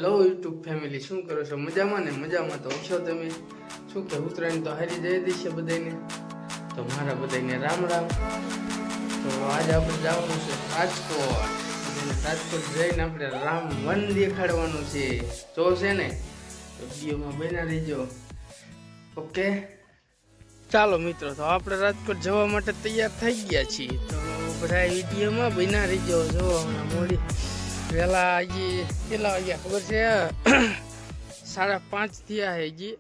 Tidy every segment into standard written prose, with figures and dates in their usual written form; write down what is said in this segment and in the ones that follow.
Hello YouTube family, શું કરો છો? મજામાં ને? મજામાં તો છો તમે? શું કે ઉત્તરાયણ તો હારી જઈ દેશે બધાને, તો મારા બધાને રામ રામ. તો આજે આપણે જવાનું છે રાજકોટ જઈને આપણે રામ વન દેખાડવાનું છે. જો છે ને તો વિડીયોમાં બના રહીજો. ઓકે ચાલો મિત્રો, તો આપણે રાજકોટ જવા માટે તૈયાર થઈ ગયા છીએ. તો બધા વિડીયોમાં બના રહીજો. જો હમણાં મોડી વહેલા હજી કેટલા વાગ્યા ખબર છે? 5:30 થયા હજી.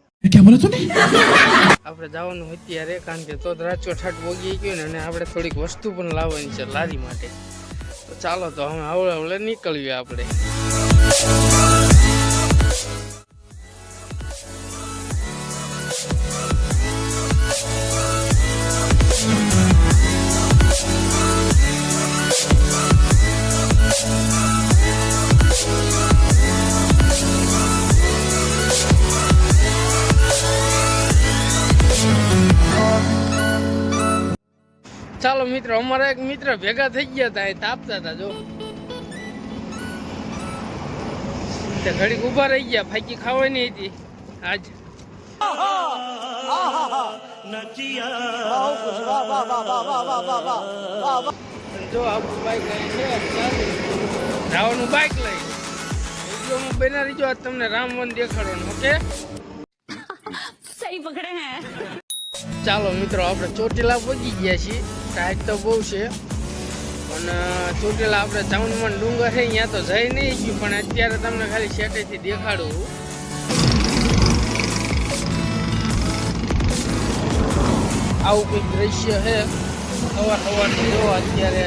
આપણે જવાનું અત્યારે, કારણ કે તો રાજકોટ હાટ વગી ગયું ને, અને આપણે થોડીક વસ્તુ પણ લાવવાની છે લારી માટે. તો ચાલો, તો હવે આવડે નીકળીએ આપણે. ચાલો મિત્રો, અમારા એક મિત્ર ભેગા થઈ ગયા હતા, એ તાપતા હતા. જો ઘડીક ઉભા રહી ગયા, ફાકી ખાવાની હતી આજ. જો આપણું બાઈક લઈ છે, જવાનું બાઈક લઈ વિડીયોમાં બના રહીજો. આજ તમને રામવન દેખાડવાનું. ઓકે, સહી પકડે હે. ચાલો મિત્રો, આપણે ચોટીલા પહોંચી ગયા છીએ. ટાઈટ તો બહુ છે, પણ ચોટીલા આપણે ચાઉંડમાં ડુંગર છે, અહીંયા તો જઈ નહીં ગયું, પણ અત્યારે તમને ખાલી સેટેથી દેખાડું. આવું કંઈક દ્રશ્ય છે સવારનું. જો અત્યારે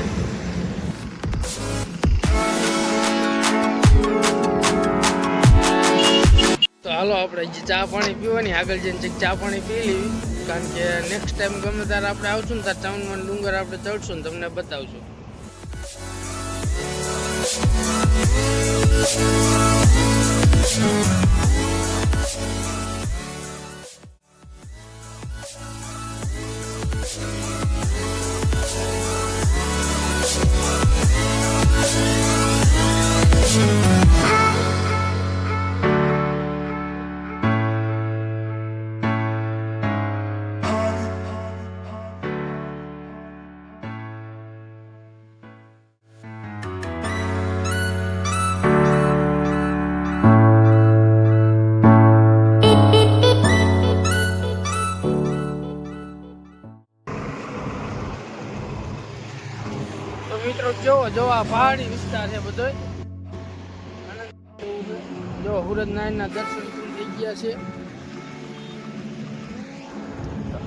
તો હાલો આપણે જે ચા પાણી પીવાની, આગળ જઈને ચા પાણી પી લેવી, કારણ કે નેક્સ્ટ ટાઈમ ગમે ત્યારે આપણે આવશું ને ત્યારે ચાઉંડમાં ડુંગર આપણે ચડશું ને તમને બતાવશું. મિત્રો જો આ પહાડી વિસ્તાર છે બધો. જો હુરદનારાયણના દર્શન થઈ ગયા છે.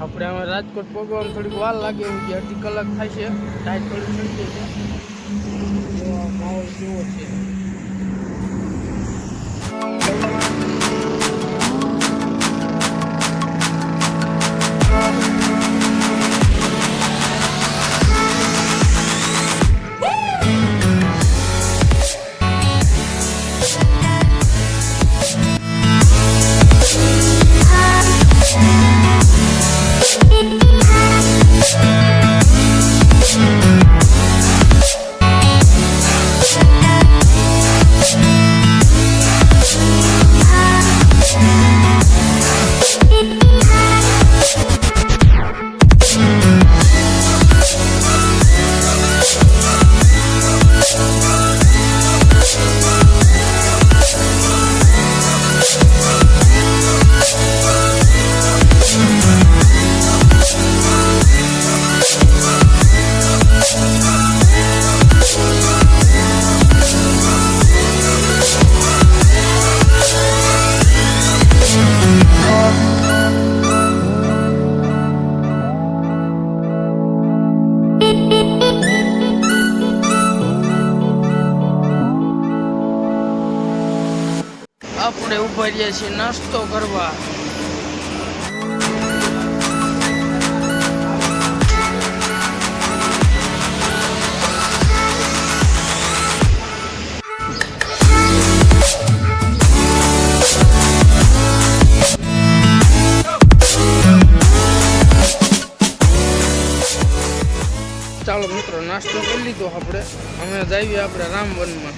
આપણે હવે રાજકોટ પહોંચવામાં થોડીક વાર લાગે એવું છે, 1.5 કલાક થાય છે. ટાઈટ થોડી થઈ છે. જો આ માહોલ કેવો છે. આપણે ઉભા રહ્યા છીએ નાસ્તો કરવા. ચાલો મિત્રો, નાસ્તો કરી લીધો આપણે. અમે જઈએ આપણે રામવનમાં.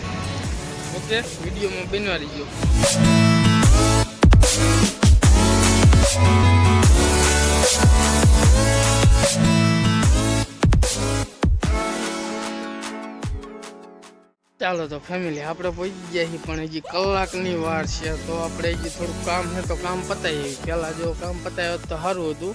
ઓકે, વિડીયોમાં બનવા રહીજો. ચાલો તો ફેમિલી, આપણે પહોંચી ગયા છીએ, પણ હજી કલાકની વાર છે. તો આપણે હજી થોડુંક કામ છે, તો કામ પતાવી. પહેલાં જો કામ પતાવ્યો તો સારું હતું.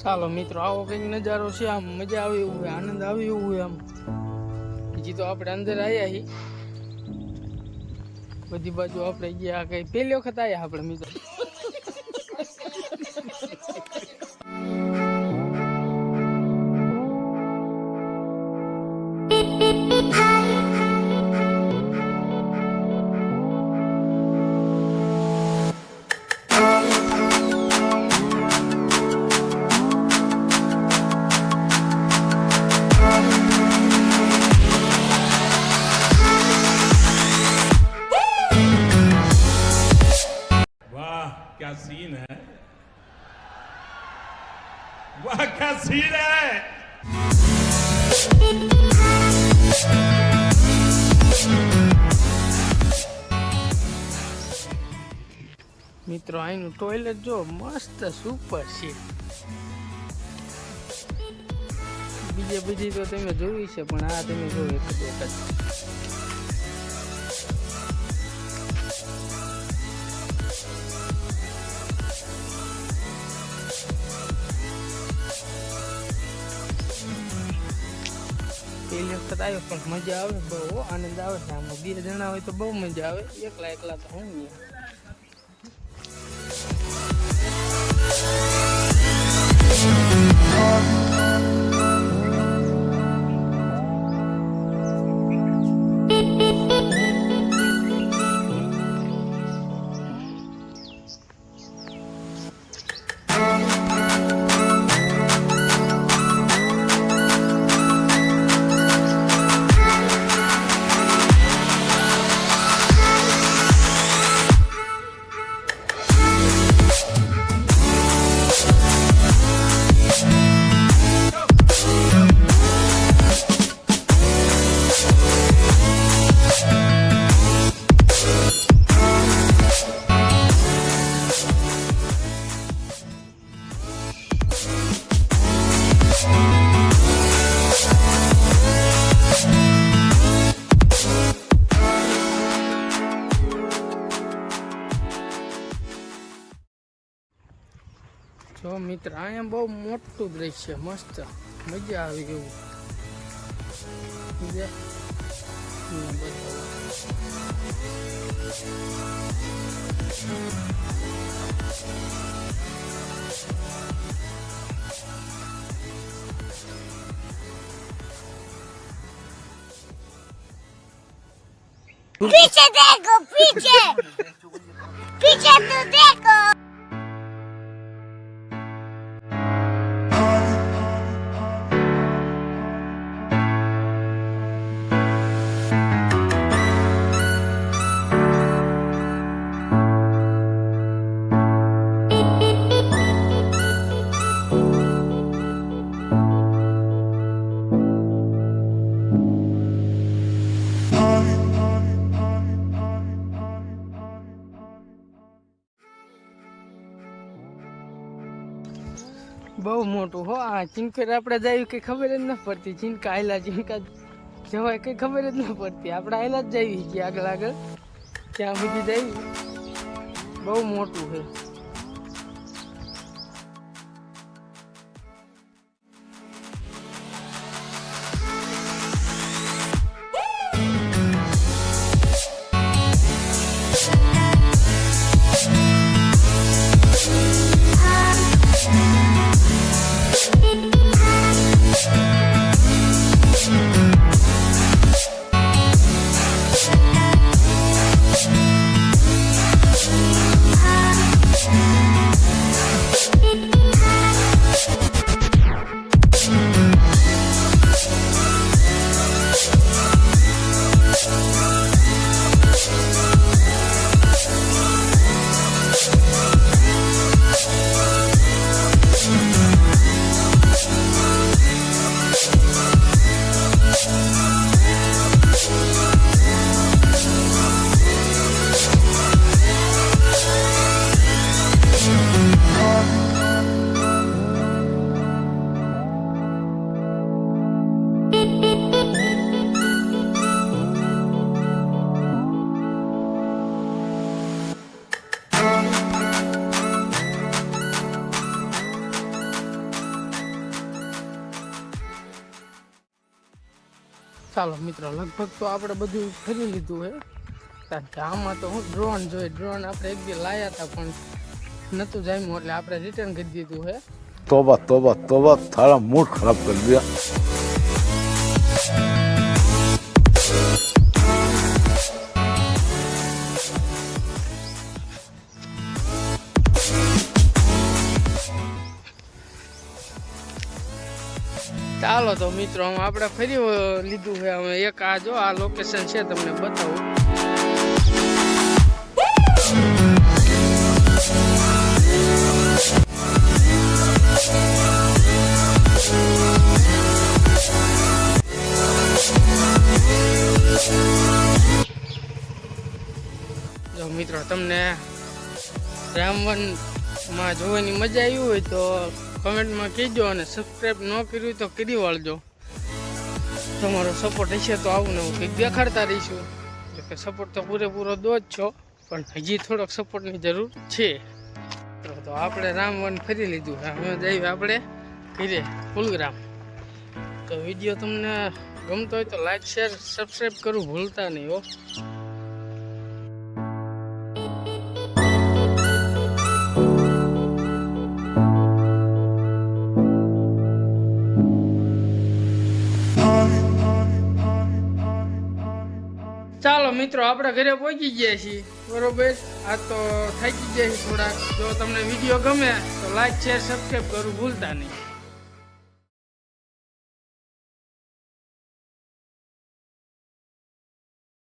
ચાલો મિત્રો, આવો કંઈક નજારો છે. આમ મજા આવે એવું હોય, આનંદ આવે એવું હોય. આમ હજી તો આપણે અંદર આવ્યા છીએ, બધી બાજુ આપણે ગયા. કઈ પહેલી વખત આવ્યા આપણે મિત્રો. क्या सीन है, वाह क्या सीन है. મિત્રો, અહીંનું ટોયલેટ જો મસ્ત સુપર છે. બીજી તો તમે જોઈ છે, પણ આ તમે જોયું એક વખત. પહેલી વખત આવ્યો, પણ મજા આવે, બહુ આનંદ આવે છે. આમાં 2 જણા હોય તો બહુ મજા આવે. એકલા તો હું જો મિત્ર, અહીંયા બહુ મોટું દ્રશ્ય, મસ્ત મજા આવી એવું. पीछे देखो, पीछे पीछे तो देखो. બહુ મોટું હો. આ ચિંકર આપણે જાય કઈ ખબર જ ન પડતી. ચિંકા આયલા ચિંકા જવાય કઈ ખબર જ ન પડતી. આપણે આયલા જ જઈએ છીએ આગળ ત્યાં સુધી જઈએ. બહુ મોટું છે. ચાલો મિત્રો, લગભગ તો આપણે બધું ફરી લીધું છે. કારણ કે આમાં તો હું ડ્રોન જોઈ, ડ્રોન આપણે એક દી લાયા હતા પણ નહોતું જામ્યું એટલે આપણે રિટર્ન કરી દીધું છે. तौबा तौबा तौबा थारा मूड खराब कर दिया। ચાલો તો મિત્રો, હવે આપણે ફરી લીધું છે. હવે એક આ જો આ લોકેશન છે, તમને બતાવું. જો મિત્રો, તમને રામવનમાં જોવાની મજા આવી હોય તો કમેન્ટમાં કહેજો, અને સબસ્ક્રાઈબ ન કર્યું તો કરી વાળજો. તમારો સપોર્ટ હશે તો આવું નવું કંઈક દેખાડતા રહીશું. એટલે કે સપોર્ટ તો પૂરેપૂરો દો જ છો, પણ હજી થોડોક સપોર્ટની જરૂર છે. તો આપણે રામવન ફરી લીધું. હવે જઈએ આપણે ઘરે ફૂલગ્રામ. તો વિડીયો તમને ગમતો હોય તો લાઈક, શેર, સબસ્ક્રાઈબ કરવું ભૂલતા નહીં હો. ચાલો મિત્રો, આપણે ઘરે પહોંચી ગયા છીએ, બરોબર. આ તો થાકી ગયા છીએ થોડાક. જો તમને વિડીયો ગમે તો લાઈક, શેર, સબસ્ક્રાઈબ કરવું ભૂલતા નહીં.